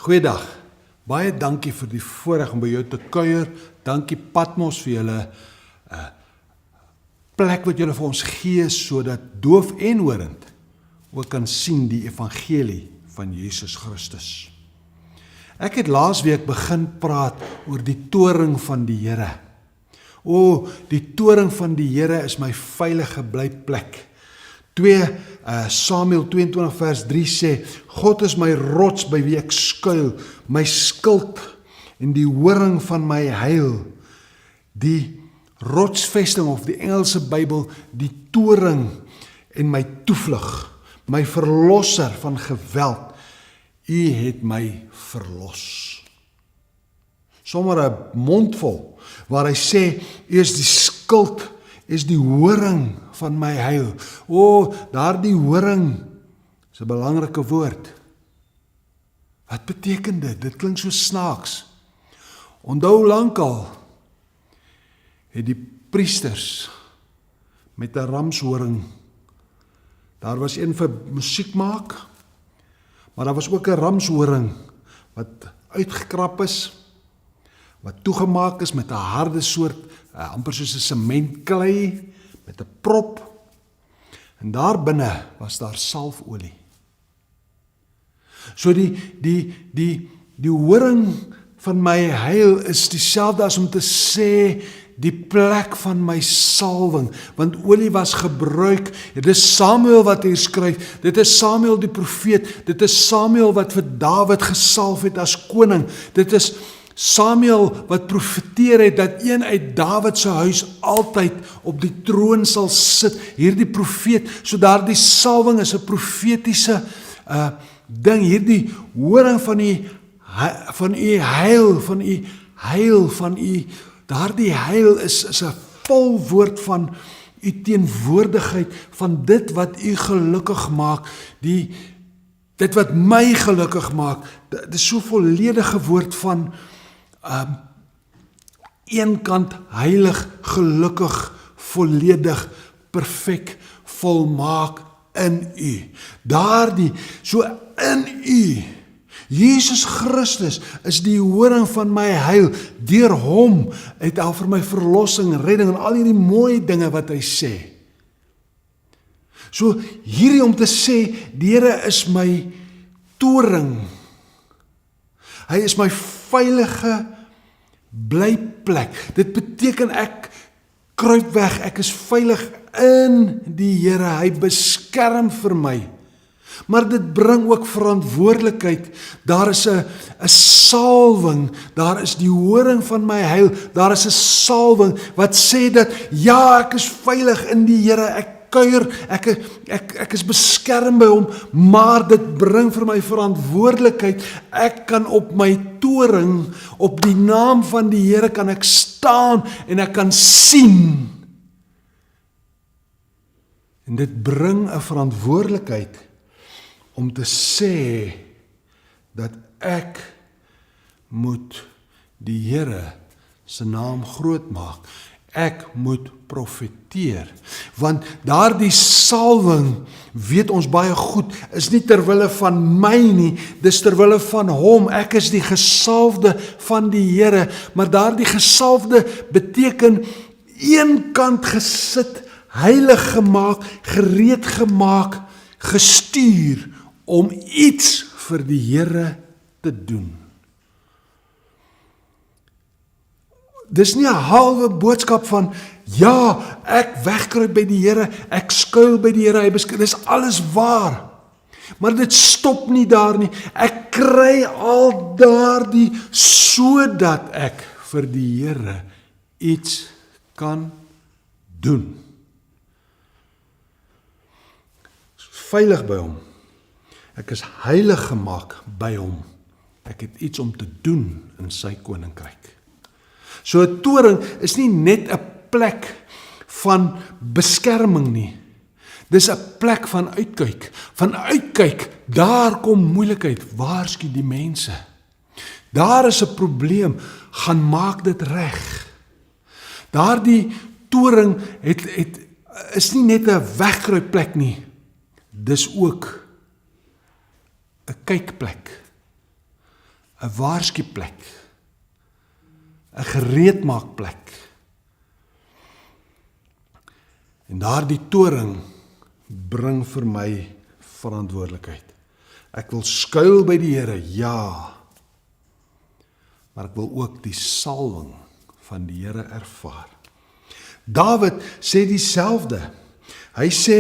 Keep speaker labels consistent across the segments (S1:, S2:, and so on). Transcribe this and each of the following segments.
S1: Goeiedag. Baie dankie vir die voorreg om by jou te kuier. Dankie Patmos vir julle plek wat julle vir ons gee, sodat doof en horend ook kan sien die evangelie van Jesus Christus. Ek het laasweek begin praat oor die toring van die Here. O, die toring van die Here is my veilige blyplek. 2 Samuel 22 vers 3 sê, God is my rots by wie ek skuil, my skild en die horing van my heil. Die rotsvesting of die Engelse Bybel, die toring en my toevlug, my verlosser van geweld. U het my verlos. Sommer 'n mondvol, waar hy sê, u is die skild, is die horing van my heil. O, daardie horing is 'n belangrike woord. Wat beteken dit? Dit klink so snaaks. Onthou lankal het die priesters met 'n ramshoring, daar was een vir musiek maak, maar daar was ook 'n ramshoring wat uitgekrap is, wat toegemaak is met 'n harde soort, amper soos 'n sementklei, met 'n prop, en daar binne was daar salfolie. So die horing van my heil is dieselfde as om te sê, die plek van my salwing, want olie was gebruik. Dit is Samuel wat hier skryf, dit is Samuel die profeet, dit is Samuel wat vir Dawid gesalf het as koning, dit is Samuel wat profeteer het dat een uit Dawid se huis altyd op die troon sal sit, hierdie profeet, so daardie salwing is 'n profetiese ding, hierdie horing van u heil, daardie heil is 'n vol woord van u teenwoordigheid, van dit wat u gelukkig maak, dit wat my gelukkig maak. Dit is so volledige woord van een kant heilig, gelukkig, volledig, perfek, volmaak in u. Daardie, so in u, Jesus Christus is die horing van my heil. Deur hom het hy vir my verlossing, redding en al hierdie mooi dinge wat hy sê. So hierdie om te sê, die Here is my toring. Hy is my veilige blyplek. Dit beteken ek kruip weg, ek is veilig in die Here. Hy beskerm vir my. Maar dit bring ook verantwoordelikheid. Daar is 'n salwing, daar is die horing van my heil, daar is 'n salwing wat sê dat ja, ek is veilig in die Here, ek kuier, ek is beskerm by hom, maar dit bring vir my verantwoordelikheid. Ek kan op my toring, op die naam van die Here kan ek staan en ek kan sien. En dit bring 'n verantwoordelikheid om te sê dat ek moet die Here se naam groot maak. Ek moet profeteer, want daardie salwing, weet ons baie goed, is nie terwille van my nie, dis terwille van hom. Ek is die gesalfde van die Here, maar daardie gesalfde beteken een kant gesit, heilig gemaak, gereed gemaak, gestuur om iets vir die Here te doen. Dis nie 'n halwe boodskap van, ja, ek wegkruip by die Here, ek skuil by die Here, hy beskerm, dis alles waar. Maar dit stop nie daar nie. Ek kry al daardie sodat ek vir die Here iets kan doen. Veilig by hom. Ek is heilig gemaak by hom. Ek het iets om te doen in sy koninkryk. So 'n toring is nie net 'n plek van beskerming nie. Dis 'n plek van uitkyk. Van uitkyk, daar kom moeilikheid, waarsku die mense. Daar is 'n probleem, gaan maak dit reg. Daardie toring is nie net 'n wegkruipplek nie. Dis ook 'n kykplek. 'n waarskuplek, 'n gereedmaakplek. En daardie toring bring vir my verantwoordelikheid. Ek wil skuil by die Here, ja, maar ek wil ook die salwing van die Here ervaar. Dawid sê dieselfde. Hy sê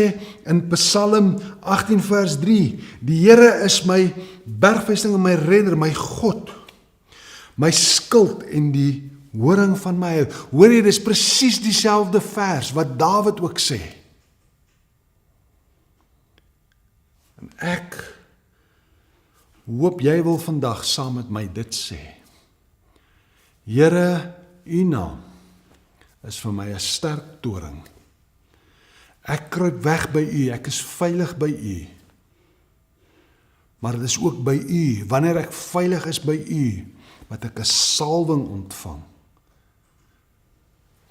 S1: in Psalm 18 vers 3, die Here is my bergvesting en my redder, my God, my skild en die horing van my heil. Hoor jy, dis presies dieselfde vers wat Dawid ook sê. En ek hoop jy wil vandag saam met my dit sê. Here, U naam is vir my 'n sterk toring. Ek kruip weg by U, ek is veilig by U. Maar dit is ook by U, wanneer ek veilig is by U, wat ek 'n salwing ontvang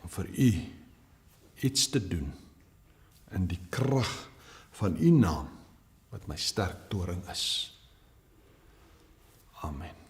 S1: om vir U iets te doen in die krag van U naam wat my sterk toring is. Amen.